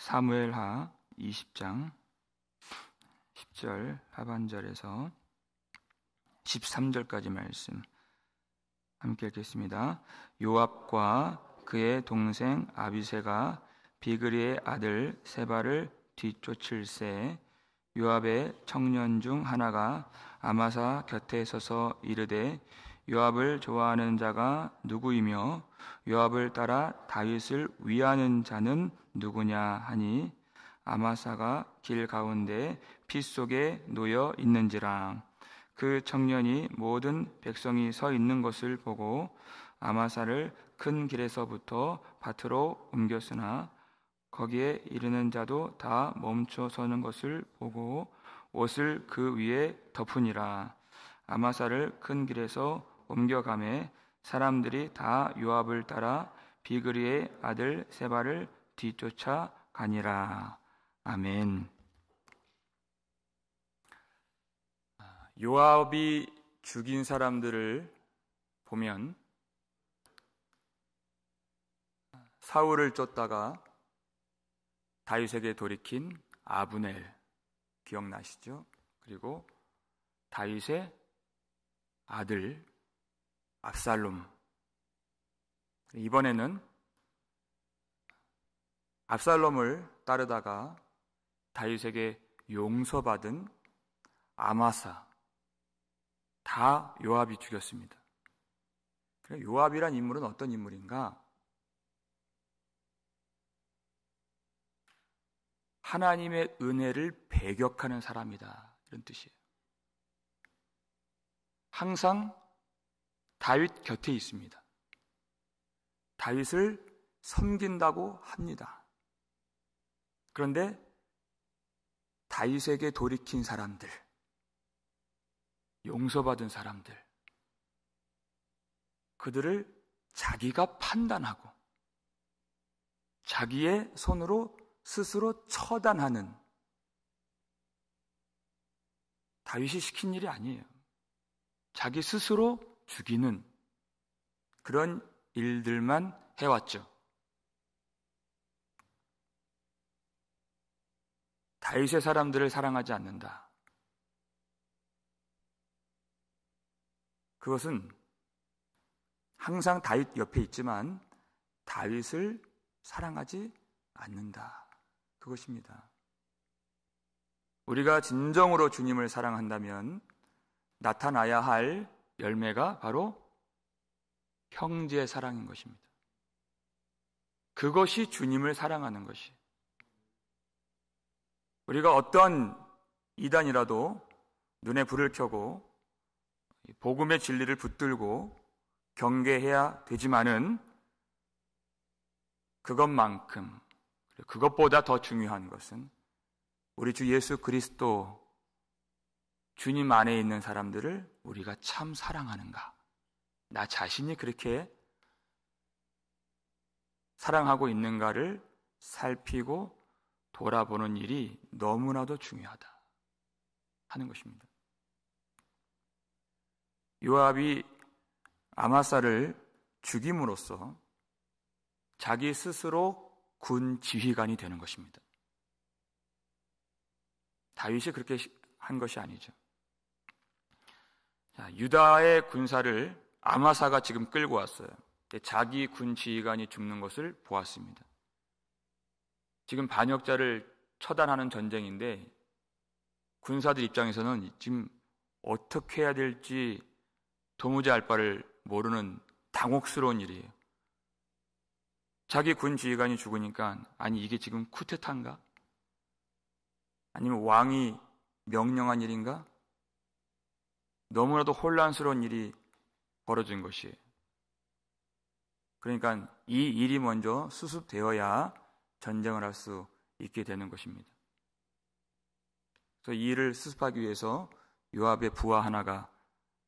사무엘하 20장 10절 하반절에서 13절까지 말씀 함께 읽겠습니다. 요압과 그의 동생 아비새가 비그리의 아들 세바를 뒤쫓을새 요압의 청년 중 하나가 아마사 곁에 서서 이르되 요압을 좋아하는 자가 누구이며 요압을 따라 다윗을 위하는 자는 누구냐 하니 아마사가 길 가운데 피 속에 놓여 있는지라. 그 청년이 모든 백성이 서 있는 것을 보고 아마사를 큰 길에서부터 밭으로 옮겼으나 거기에 이르는 자도 다 멈춰 서는 것을 보고 옷을 그 위에 덮으니라. 아마사를 큰 길에서 옮겨가매 사람들이 다 요압을 따라 비그리의 아들 세바를 뒤쫓아 가니라. 아멘. 요압이 죽인 사람들을 보면 사울을 쫓다가 다윗에게 돌이킨 아브넬 기억나시죠? 그리고 다윗의 아들 압살롬. 이번에는 압살롬을 따르다가 다윗에게 용서받은 아마사, 다 요압이 죽였습니다. 요압이란 인물은 어떤 인물인가? 하나님의 은혜를 배격하는 사람이다, 이런 뜻이에요. 항상 다윗 곁에 있습니다. 다윗을 섬긴다고 합니다. 그런데 다윗에게 돌이킨 사람들, 용서받은 사람들, 그들을 자기가 판단하고 자기의 손으로 스스로 처단하는, 다윗이 시킨 일이 아니에요. 자기 스스로 죽이는 그런 일들만 해왔죠. 다윗의 사람들을 사랑하지 않는다. 그것은 항상 다윗 옆에 있지만 다윗을 사랑하지 않는다. 그것입니다. 우리가 진정으로 주님을 사랑한다면 나타나야 할 열매가 바로 형제 사랑인 것입니다. 그것이 주님을 사랑하는 것이. 우리가 어떤 이단이라도 눈에 불을 켜고 복음의 진리를 붙들고 경계해야 되지만은 그것만큼, 그것보다 더 중요한 것은 우리 주 예수 그리스도 주님 안에 있는 사람들을 우리가 참 사랑하는가, 나 자신이 그렇게 사랑하고 있는가를 살피고 돌아보는 일이 너무나도 중요하다 하는 것입니다. 요압이 아마사를 죽임으로써 자기 스스로 군 지휘관이 되는 것입니다. 다윗이 그렇게 한 것이 아니죠. 자, 유다의 군사를 아마사가 지금 끌고 왔어요. 자기 군 지휘관이 죽는 것을 보았습니다. 지금 반역자를 처단하는 전쟁인데 군사들 입장에서는 지금 어떻게 해야 될지 도무지 알 바를 모르는 당혹스러운 일이에요. 자기 군 지휘관이 죽으니까 아니 이게 지금 쿠데타인가? 아니면 왕이 명령한 일인가? 너무나도 혼란스러운 일이 벌어진 것이에요. 그러니까 이 일이 먼저 수습되어야 전쟁을 할 수 있게 되는 것입니다. 그래서 이 일을 수습하기 위해서 요압의 부하 하나가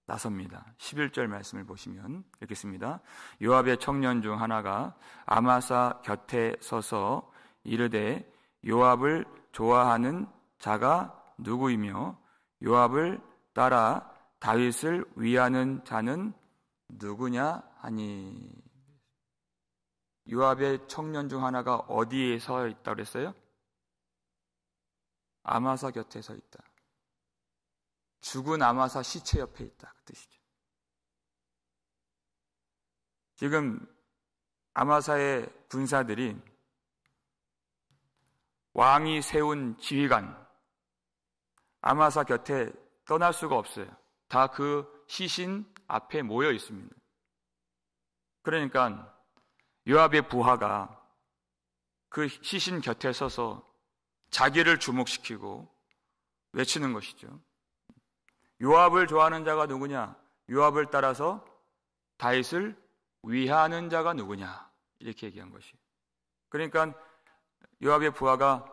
나섭니다. 11절 말씀을 보시면 읽겠습니다. 요압의 청년 중 하나가 아마사 곁에 서서 이르되 요압을 좋아하는 자가 누구이며 요압을 따라 다윗을 위하는 자는 누구냐 하니. 요압의 청년 중 하나가 어디에 서 있다고 그랬어요? 아마사 곁에 서 있다. 죽은 아마사 시체 옆에 있다. 그 뜻이죠. 지금 아마사의 군사들이 왕이 세운 지휘관 아마사 곁에 떠날 수가 없어요. 다 그 시신 앞에 모여 있습니다. 그러니까 요압의 부하가 그 시신 곁에 서서 자기를 주목시키고 외치는 것이죠. 요압을 좋아하는 자가 누구냐? 요압을 따라서 다윗을 위하는 자가 누구냐? 이렇게 얘기한 것이. 그러니까 요압의 부하가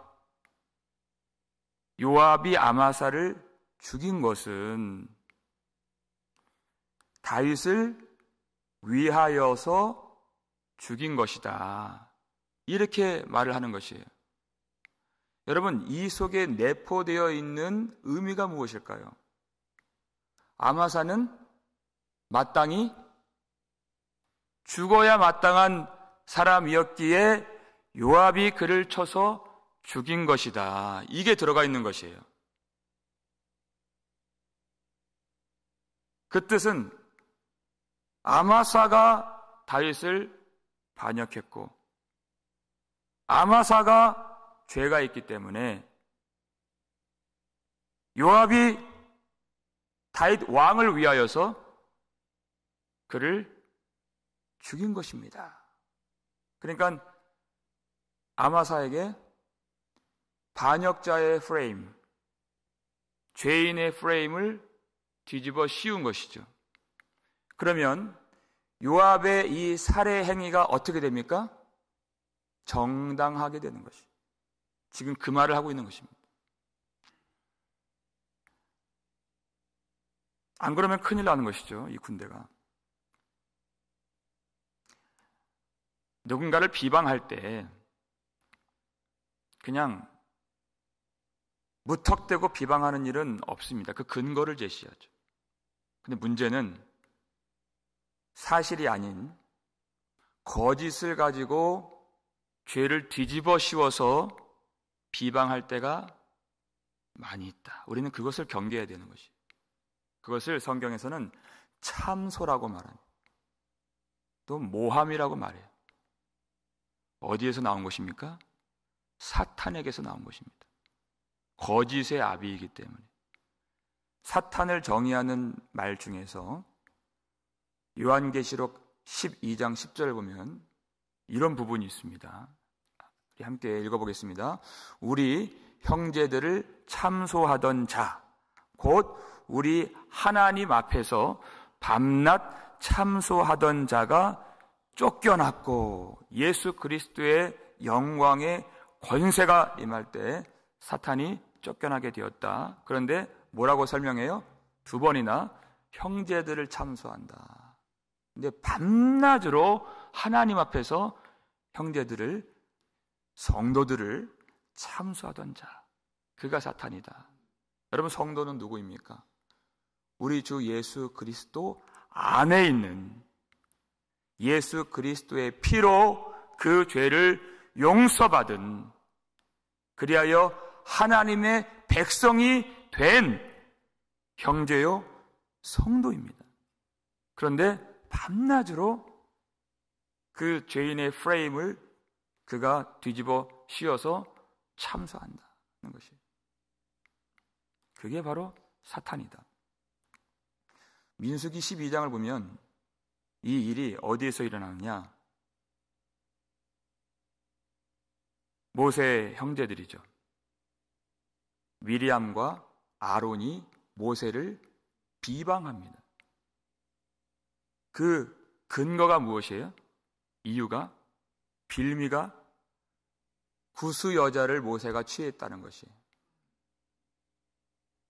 요압이 아마사를 죽인 것은 다윗을 위하여서 죽인 것이다. 이렇게 말을 하는 것이에요. 여러분, 이 속에 내포되어 있는 의미가 무엇일까요? 아마사는 마땅히 죽어야 마땅한 사람이었기에 요압이 그를 쳐서 죽인 것이다. 이게 들어가 있는 것이에요. 그 뜻은 아마사가 다윗을 반역했고 아마사가 죄가 있기 때문에 요압이 다윗 왕을 위하여서 그를 죽인 것입니다. 그러니까 아마사에게 반역자의 프레임, 죄인의 프레임을 뒤집어 씌운 것이죠. 그러면 요압의 이 살해 행위가 어떻게 됩니까? 정당하게 되는 것이. 지금 그 말을 하고 있는 것입니다. 안 그러면 큰일 나는 것이죠. 이 군대가. 누군가를 비방할 때 그냥 무턱대고 비방하는 일은 없습니다. 그 근거를 제시하죠. 근데 문제는 사실이 아닌 거짓을 가지고 죄를 뒤집어 씌워서 비방할 때가 많이 있다. 우리는 그것을 경계해야 되는 것이. 그것을 성경에서는 참소라고 말합니다. 또 모함이라고 말해요. 어디에서 나온 것입니까? 사탄에게서 나온 것입니다. 거짓의 아비이기 때문에. 사탄을 정의하는 말 중에서 요한계시록 12장 10절을 보면 이런 부분이 있습니다. 우리 함께 읽어보겠습니다. 우리 형제들을 참소하던 자, 곧 우리 하나님 앞에서 밤낮 참소하던 자가 쫓겨났고 예수 그리스도의 영광의 권세가 임할 때 사탄이 쫓겨나게 되었다. 그런데 뭐라고 설명해요? 두 번이나 형제들을 참소한다. 근데 밤낮으로 하나님 앞에서 형제들을, 성도들을 참소하던 자, 그가 사탄이다. 여러분, 성도는 누구입니까? 우리 주 예수 그리스도 안에 있는 예수 그리스도의 피로 그 죄를 용서받은, 그리하여 하나님의 백성이 된 형제요 성도입니다. 그런데 밤낮으로 그 죄인의 프레임을 그가 뒤집어 씌워서 참소한다는 것이에요. 그게 바로 사탄이다. 민수기 12장을 보면 이 일이 어디에서 일어나느냐? 모세의 형제들이죠. 미리암과 아론이 모세를 비방합니다. 그 근거가 무엇이에요? 이유가 빌미가 구스 여자를 모세가 취했다는 것이에요.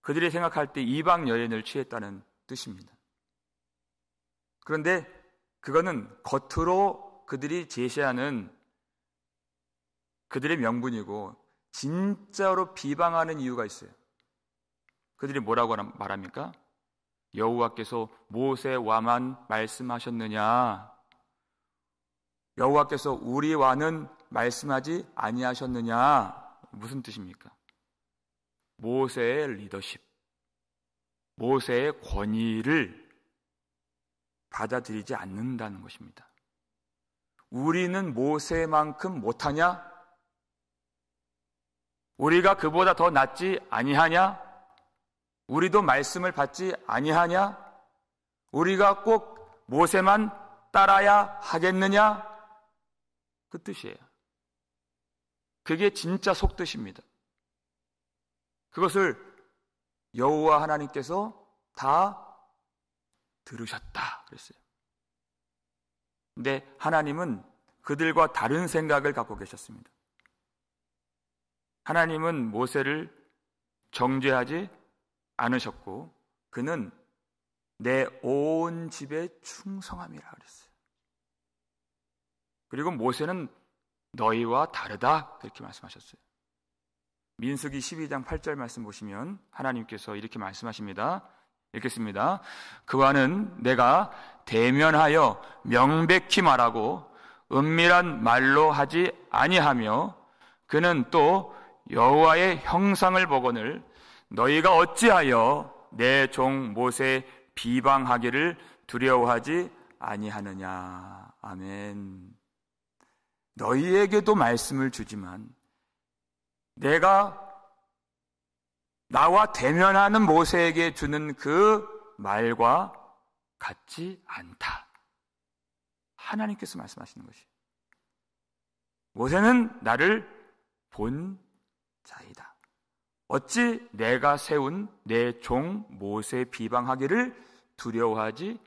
그들이 생각할 때 이방 여인을 취했다는 뜻입니다. 그런데 그거는 겉으로 그들이 제시하는 그들의 명분이고 진짜로 비방하는 이유가 있어요. 그들이 뭐라고 말합니까? 여호와께서 모세와만 말씀하셨느냐? 여호와께서 우리와는 말씀하지 아니하셨느냐? 무슨 뜻입니까? 모세의 리더십, 모세의 권위를 받아들이지 않는다는 것입니다. 우리는 모세만큼 못하냐? 우리가 그보다 더 낫지 아니하냐? 우리도 말씀을 받지 아니하냐? 우리가 꼭 모세만 따라야 하겠느냐? 그 뜻이에요. 그게 진짜 속뜻입니다. 그것을 여호와 하나님께서 다 들으셨다 그랬어요. 근데 하나님은 그들과 다른 생각을 갖고 계셨습니다. 하나님은 모세를 정죄하지 않으셨고 그는 내 온 집에 충성함이라 그랬어요. 그리고 모세는 너희와 다르다 그렇게 말씀하셨어요. 민수기 12장 8절 말씀 보시면 하나님께서 이렇게 말씀하십니다. 읽겠습니다. 그와는 내가 대면하여 명백히 말하고 은밀한 말로 하지 아니하며 그는 또 여호와의 형상을 보거늘 너희가 어찌하여 내 종 모세 비방하기를 두려워하지 아니하느냐. 아멘. 너희에게도 말씀을 주지만 내가 나와 대면하는 모세에게 주는 그 말과 같지 않다. 하나님께서 말씀하시는 것이에요. 모세는 나를 본 자이다. 어찌 내가 세운 내 종 모세 비방하기를 두려워하지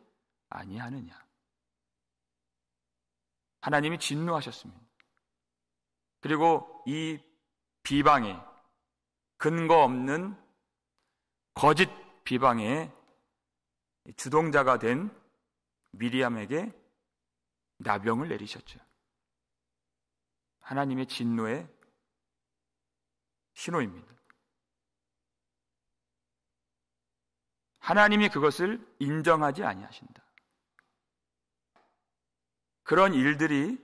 아니하느냐. 하나님이 진노하셨습니다. 그리고 이 비방에 근거 없는 거짓 비방의 주동자가 된 미리암에게 나병을 내리셨죠. 하나님의 진노의 신호입니다. 하나님이 그것을 인정하지 아니하신다. 그런 일들이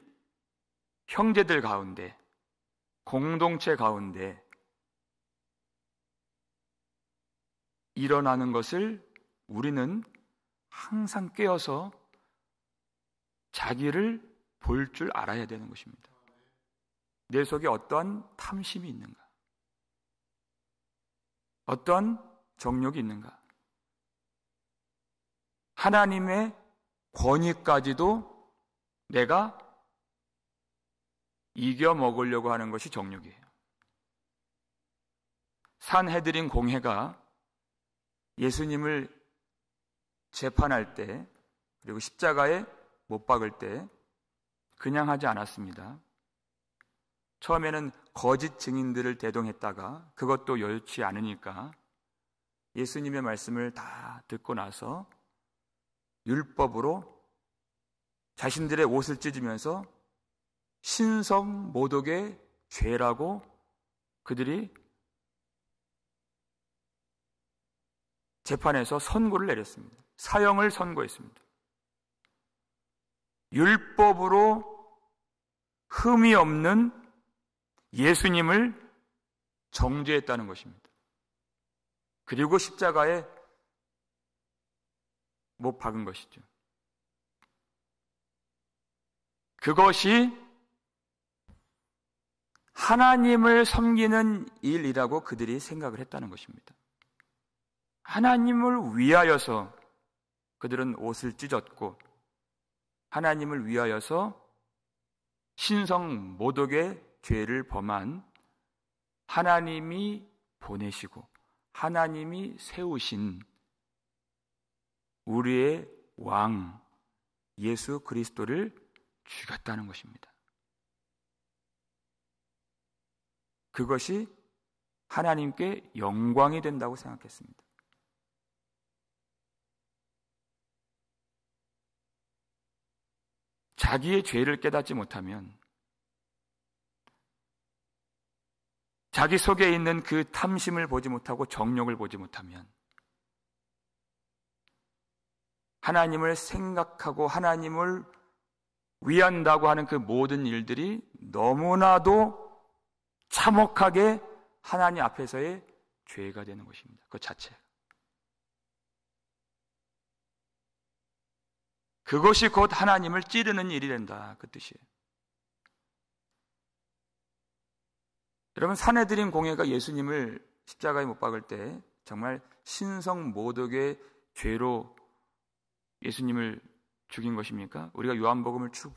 형제들 가운데, 공동체 가운데 일어나는 것을 우리는 항상 깨어서 자기를 볼 줄 알아야 되는 것입니다. 내 속에 어떠한 탐심이 있는가? 어떠한 정욕이 있는가? 하나님의 권위까지도 내가 이겨 먹으려고 하는 것이 정욕이에요. 산헤드린 공회가 예수님을 재판할 때 그리고 십자가에 못 박을 때 그냥 하지 않았습니다. 처음에는 거짓 증인들을 대동했다가 그것도 여의치 않으니까 예수님의 말씀을 다 듣고 나서 율법으로 자신들의 옷을 찢으면서 신성 모독의 죄라고 그들이 재판에서 선고를 내렸습니다. 사형을 선고했습니다. 율법으로 흠이 없는 예수님을 정죄했다는 것입니다. 그리고 십자가에 못 박은 것이죠. 그것이 하나님을 섬기는 일이라고 그들이 생각을 했다는 것입니다. 하나님을 위하여서 그들은 옷을 찢었고 하나님을 위하여서 신성 모독의 죄를 범한 하나님이 보내시고 하나님이 세우신 우리의 왕 예수 그리스도를 죽였다는 것입니다. 그것이 하나님께 영광이 된다고 생각했습니다. 자기의 죄를 깨닫지 못하면 자기 속에 있는 그 탐심을 보지 못하고 정욕을 보지 못하면 하나님을 생각하고 하나님을 위한다고 하는 그 모든 일들이 너무나도 참혹하게 하나님 앞에서의 죄가 되는 것입니다. 그 자체가. 그것이 곧 하나님을 찌르는 일이 된다. 그 뜻이에요. 여러분, 산헤드린 공회가 예수님을 십자가에 못 박을 때 정말 신성 모독의 죄로 예수님을 죽인 것입니까? 우리가 요한복음을 쭉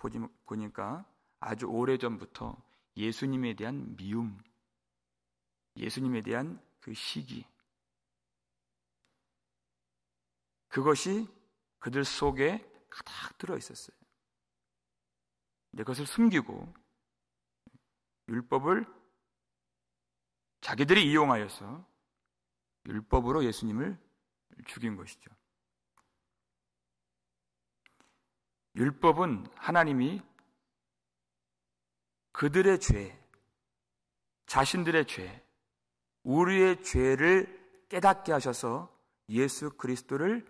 보니까 아주 오래전부터 예수님에 대한 미움, 예수님에 대한 그 시기, 그것이 그들 속에 가득 들어 있었어요. 근데 그것을 숨기고 율법을 자기들이 이용하여서 율법으로 예수님을 죽인 것이죠. 율법은 하나님이 그들의 죄, 자신들의 죄, 우리의 죄를 깨닫게 하셔서 예수 그리스도를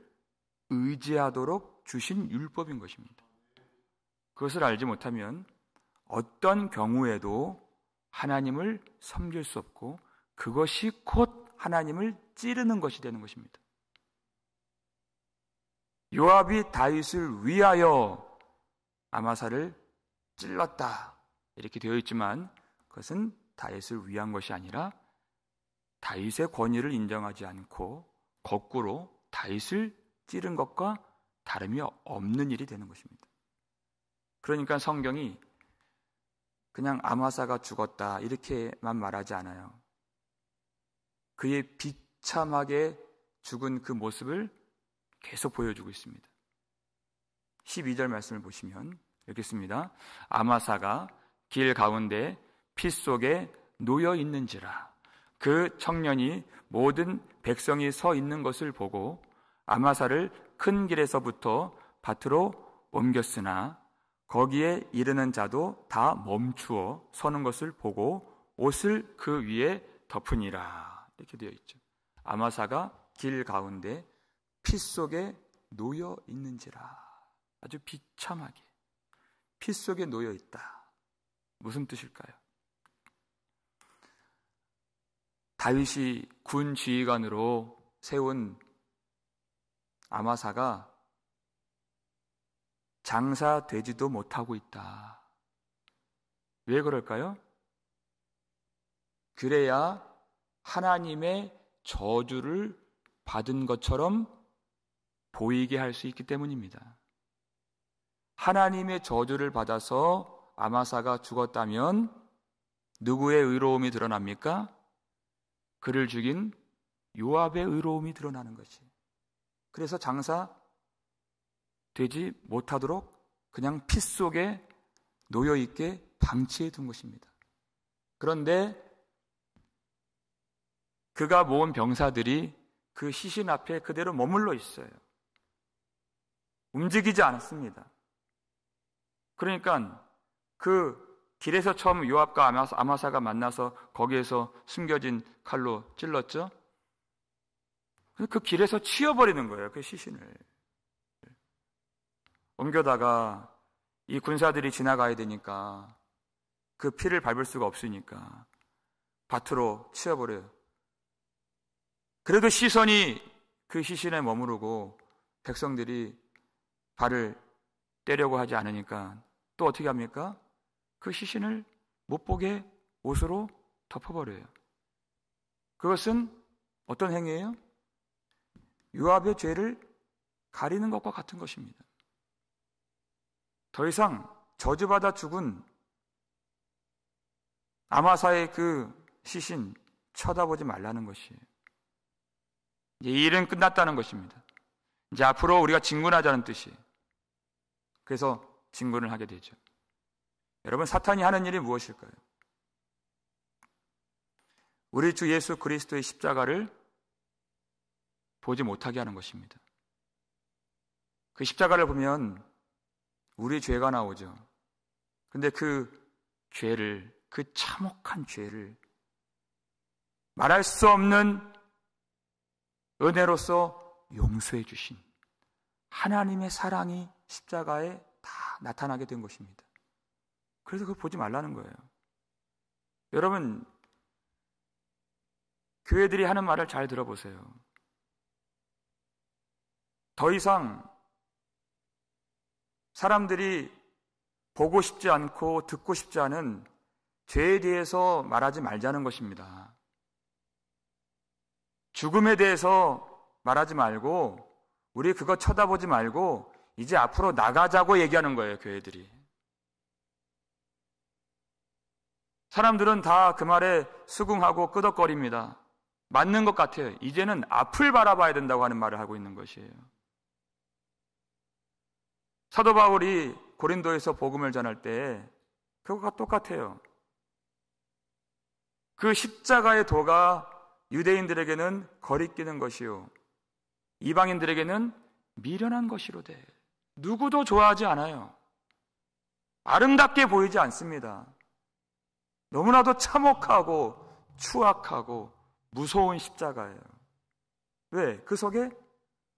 의지하도록 주신 율법인 것입니다. 그것을 알지 못하면 어떤 경우에도 하나님을 섬길 수 없고 그것이 곧 하나님을 찌르는 것이 되는 것입니다. 요압이 다윗을 위하여 아마사를 찔렀다 이렇게 되어 있지만 그것은 다윗을 위한 것이 아니라 다윗의 권위를 인정하지 않고 거꾸로 다윗을 찌른 것과 다름이 없는 일이 되는 것입니다. 그러니까 성경이 그냥 아마사가 죽었다 이렇게만 말하지 않아요. 그의 비참하게 죽은 그 모습을 계속 보여주고 있습니다. 12절 말씀을 보시면 읽겠습니다. 아마사가 길 가운데 피 속에 놓여 있는지라. 그 청년이 모든 백성이 서 있는 것을 보고 아마사를 큰 길에서부터 밭으로 옮겼으나 거기에 이르는 자도 다 멈추어 서는 것을 보고 옷을 그 위에 덮으니라. 이렇게 되어 있죠. 아마사가 길 가운데 피 속에 놓여 있는지라. 아주 비참하게 피 속에 놓여 있다. 무슨 뜻일까요? 다윗이 군 지휘관으로 세운 아마사가 장사되지도 못하고 있다. 왜 그럴까요? 그래야 하나님의 저주를 받은 것처럼 보이게 할 수 있기 때문입니다. 하나님의 저주를 받아서 아마사가 죽었다면 누구의 의로움이 드러납니까? 그를 죽인 요압의 의로움이 드러나는 것이. 그래서 장사 되지 못하도록 그냥 피 속에 놓여있게 방치해 둔 것입니다. 그런데 그가 모은 병사들이 그 시신 앞에 그대로 머물러 있어요. 움직이지 않았습니다. 그러니까 그 길에서 처음 요압과 아마사가 만나서 거기에서 숨겨진 칼로 찔렀죠. 그 길에서 치워버리는 거예요. 그 시신을. 옮겨다가 이 군사들이 지나가야 되니까 그 피를 밟을 수가 없으니까 밭으로 치워버려요. 그래도 시선이 그 시신에 머무르고 백성들이 발을 떼려고 하지 않으니까 또 어떻게 합니까? 그 시신을 못 보게 옷으로 덮어버려요. 그것은 어떤 행위예요? 요압의 죄를 가리는 것과 같은 것입니다. 더 이상 저주받아 죽은 아마사의 그 시신 쳐다보지 말라는 것이에요. 이제 이 일은 끝났다는 것입니다. 이제 앞으로 우리가 진군하자는 뜻이에요. 그래서 진군을 하게 되죠. 여러분, 사탄이 하는 일이 무엇일까요? 우리 주 예수 그리스도의 십자가를 보지 못하게 하는 것입니다. 그 십자가를 보면 우리 죄가 나오죠. 근데 그 죄를, 그 참혹한 죄를 말할 수 없는 은혜로서 용서해 주신 하나님의 사랑이 십자가에 다 나타나게 된 것입니다. 그래서 그걸 보지 말라는 거예요. 여러분, 교회들이 하는 말을 잘 들어보세요. 더 이상 사람들이 보고 싶지 않고 듣고 싶지 않은 죄에 대해서 말하지 말자는 것입니다. 죽음에 대해서 말하지 말고, 우리 그거 쳐다보지 말고 이제 앞으로 나가자고 얘기하는 거예요, 교회들이. 사람들은 다 그 말에 수긍하고 끄덕거립니다. 맞는 것 같아요. 이제는 앞을 바라봐야 된다고 하는 말을 하고 있는 것이에요. 사도 바울이 고린도에서 복음을 전할 때 그것과 똑같아요. 그 십자가의 도가 유대인들에게는 거리끼는 것이요, 이방인들에게는 미련한 것이로되 누구도 좋아하지 않아요. 아름답게 보이지 않습니다. 너무나도 참혹하고 추악하고 무서운 십자가예요. 왜? 그 속에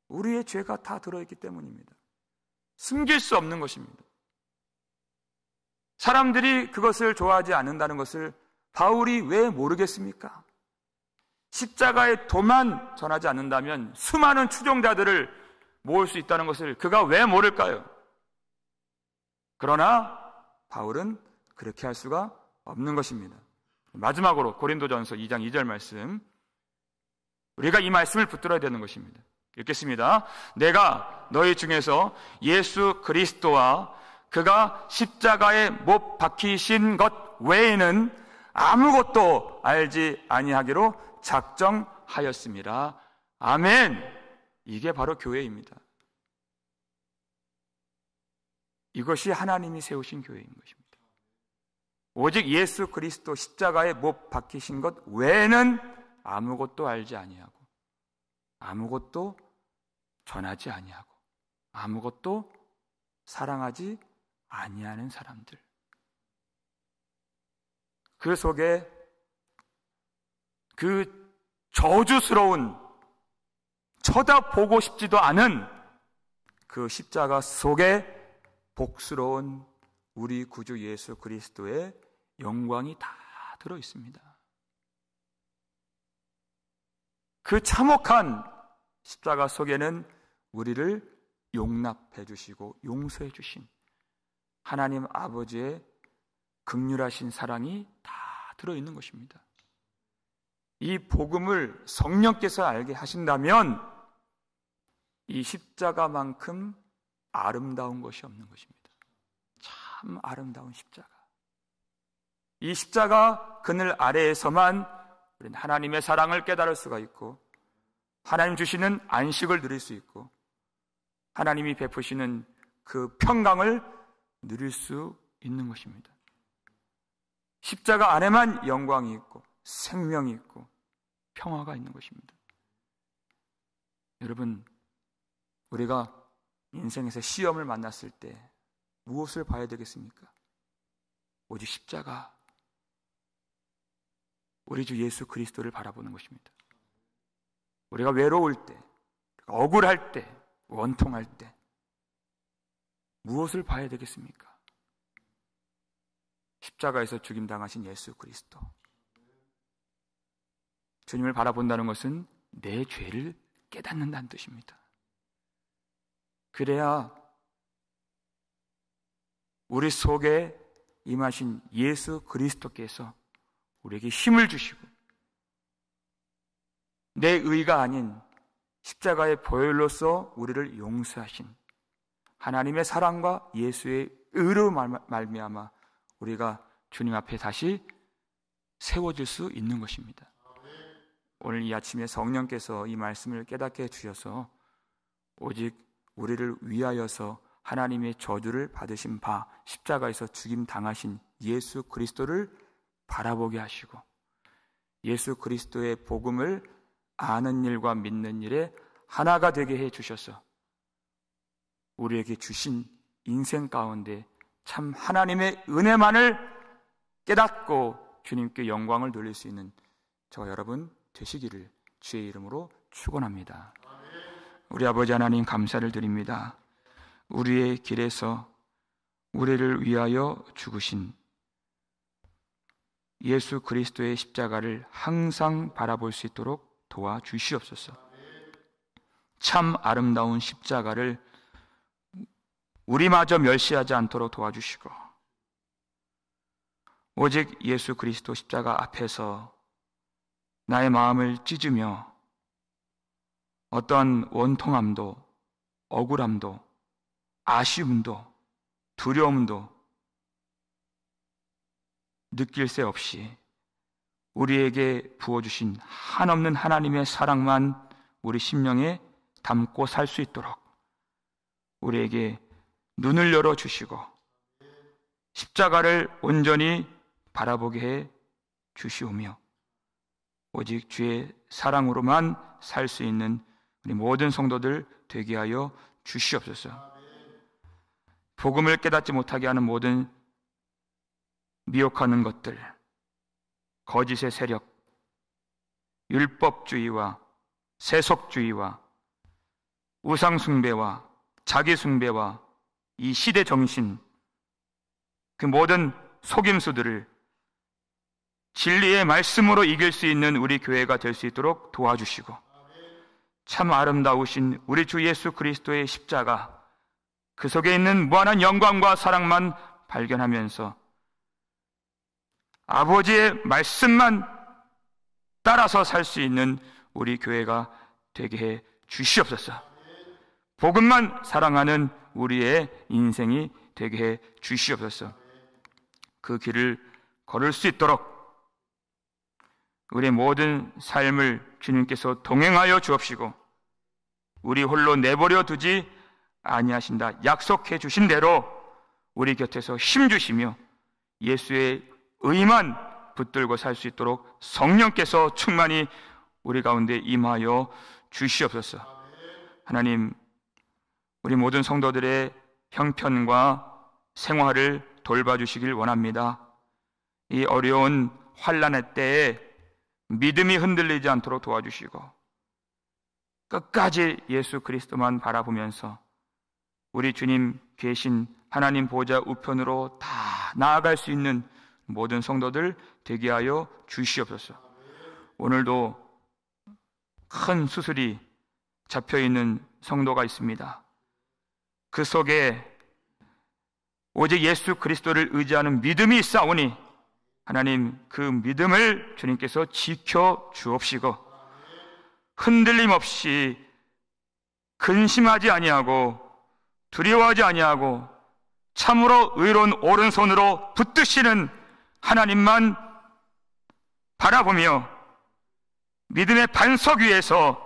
우리의 죄가 다 들어있기 때문입니다. 숨길 수 없는 것입니다. 사람들이 그것을 좋아하지 않는다는 것을 바울이 왜 모르겠습니까? 십자가의 도만 전하지 않는다면 수많은 추종자들을 모을 수 있다는 것을 그가 왜 모를까요? 그러나 바울은 그렇게 할 수가 없는 것입니다. 마지막으로 고린도전서 2장 2절 말씀, 우리가 이 말씀을 붙들어야 되는 것입니다. 읽겠습니다. 내가 너희 중에서 예수 그리스도와 그가 십자가에 못 박히신 것 외에는 아무것도 알지 아니하기로 작정하였습니다. 아멘. 이게 바로 교회입니다. 이것이 하나님이 세우신 교회인 것입니다. 오직 예수 그리스도 십자가에 못 박히신 것 외에는 아무것도 알지 아니하고, 아무것도 전하지 아니하고, 아무것도 사랑하지 아니하는 사람들. 그 속에 그 저주스러운, 쳐다보고 싶지도 않은 그 십자가 속에 복스러운 우리 구주 예수 그리스도의 영광이 다 들어 있습니다. 그 참혹한 십자가 속에는 우리를 용납해 주시고 용서해 주신 하나님 아버지의 긍휼하신 사랑이 다 들어 있는 것입니다. 이 복음을 성령께서 알게 하신다면 이 십자가만큼 아름다운 것이 없는 것입니다. 참 아름다운 십자가. 이 십자가 그늘 아래에서만 우리는 하나님의 사랑을 깨달을 수가 있고, 하나님 주시는 안식을 누릴 수 있고, 하나님이 베푸시는 그 평강을 누릴 수 있는 것입니다. 십자가 안에만 영광이 있고 생명이 있고 평화가 있는 것입니다. 여러분, 우리가 인생에서 시험을 만났을 때 무엇을 봐야 되겠습니까? 오직 십자가, 우리 주 예수 그리스도를 바라보는 것입니다. 우리가 외로울 때, 억울할 때, 원통할 때 무엇을 봐야 되겠습니까? 십자가에서 죽임당하신 예수 그리스도. 주님을 바라본다는 것은 내 죄를 깨닫는다는 뜻입니다. 그래야 우리 속에 임하신 예수 그리스도께서 우리에게 힘을 주시고, 내 의가 아닌 십자가의 보혈로서 우리를 용서하신 하나님의 사랑과 예수의 의로 말미암아 우리가 주님 앞에 다시 세워질 수 있는 것입니다. 오늘 이 아침에 성령께서 이 말씀을 깨닫게 해주셔서 오직 우리를 위하여서 하나님의 저주를 받으신 바 십자가에서 죽임 당하신 예수 그리스도를 바라보게 하시고, 예수 그리스도의 복음을 아는 일과 믿는 일에 하나가 되게 해주셔서 우리에게 주신 인생 가운데 참 하나님의 은혜만을 깨닫고 주님께 영광을 돌릴 수 있는 저와 여러분 되시기를 주의 이름으로 축원합니다. 우리 아버지 하나님, 감사를 드립니다. 우리의 길에서 우리를 위하여 죽으신 예수 그리스도의 십자가를 항상 바라볼 수 있도록 도와주시옵소서. 참 아름다운 십자가를 우리마저 멸시하지 않도록 도와주시고, 오직 예수 그리스도 십자가 앞에서 나의 마음을 찢으며 어떤 원통함도, 억울함도, 아쉬움도, 두려움도 느낄 새 없이 우리에게 부어주신 한없는 하나님의 사랑만 우리 심령에 담고 살 수 있도록 우리에게 눈을 열어주시고 십자가를 온전히 바라보게 해 주시오며, 오직 주의 사랑으로만 살 수 있는 우리 모든 성도들 되게 하여 주시옵소서. 복음을 깨닫지 못하게 하는 모든 미혹하는 것들, 거짓의 세력, 율법주의와 세속주의와 우상숭배와 자기숭배와 이 시대 정신, 그 모든 속임수들을 진리의 말씀으로 이길 수 있는 우리 교회가 될 수 있도록 도와주시고, 참 아름다우신 우리 주 예수 그리스도의 십자가, 그 속에 있는 무한한 영광과 사랑만 발견하면서 아버지의 말씀만 따라서 살 수 있는 우리 교회가 되게 해 주시옵소서. 복음만 사랑하는 우리의 인생이 되게 해 주시옵소서. 그 길을 걸을 수 있도록 우리의 모든 삶을 주님께서 동행하여 주옵시고, 우리 홀로 내버려 두지 아니하신다 약속해 주신 대로 우리 곁에서 힘주시며 예수의 의만 붙들고 살 수 있도록 성령께서 충만히 우리 가운데 임하여 주시옵소서. 하나님, 우리 모든 성도들의 형편과 생활을 돌봐주시길 원합니다. 이 어려운 환난의 때에 믿음이 흔들리지 않도록 도와주시고, 끝까지 예수 그리스도만 바라보면서 우리 주님 계신 하나님 보좌 우편으로 다 나아갈 수 있는 모든 성도들 되게 하여 주시옵소서. 오늘도 큰 수술이 잡혀있는 성도가 있습니다. 그 속에 오직 예수 그리스도를 의지하는 믿음이 있사오니 하나님, 그 믿음을 주님께서 지켜 주옵시고 흔들림 없이 근심하지 아니하고 두려워하지 아니하고 참으로 의로운 오른손으로 붙드시는 하나님만 바라보며 믿음의 반석 위에서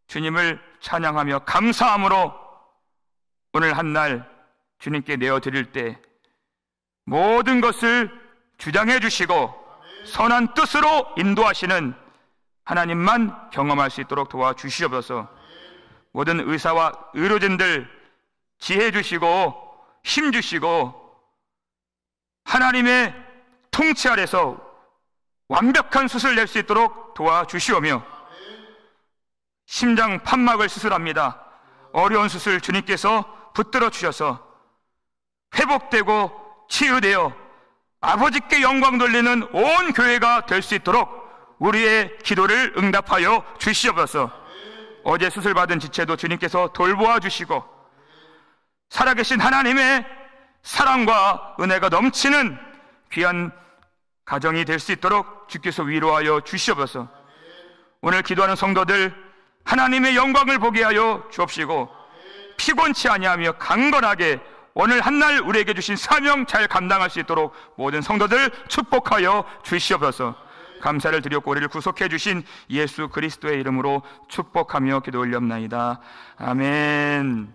주님을 찬양하며 감사함으로 오늘 한날 주님께 내어드릴 때 모든 것을 주장해 주시고 선한 뜻으로 인도하시는 하나님만 경험할 수 있도록 도와주시옵소서. 모든 의사와 의료진들 지혜 주시고 힘 주시고 하나님의 통치 아래서 완벽한 수술을 낼 수 있도록 도와주시오며, 심장 판막을 수술합니다. 어려운 수술 주님께서 붙들어 주셔서 회복되고 치유되어 아버지께 영광 돌리는 온 교회가 될 수 있도록 우리의 기도를 응답하여 주시옵소서. 어제 수술받은 지체도 주님께서 돌보아 주시고 살아계신 하나님의 사랑과 은혜가 넘치는 귀한 가정이 될 수 있도록 주께서 위로하여 주시옵소서. 오늘 기도하는 성도들 하나님의 영광을 보게 하여 주옵시고 피곤치 아니하며 강건하게 오늘 한날 우리에게 주신 사명 잘 감당할 수 있도록 모든 성도들 축복하여 주시옵소서. 감사를 드렸고 우리를 구속해 주신 예수 그리스도의 이름으로 축복하며 기도 올렸나이다. 아멘.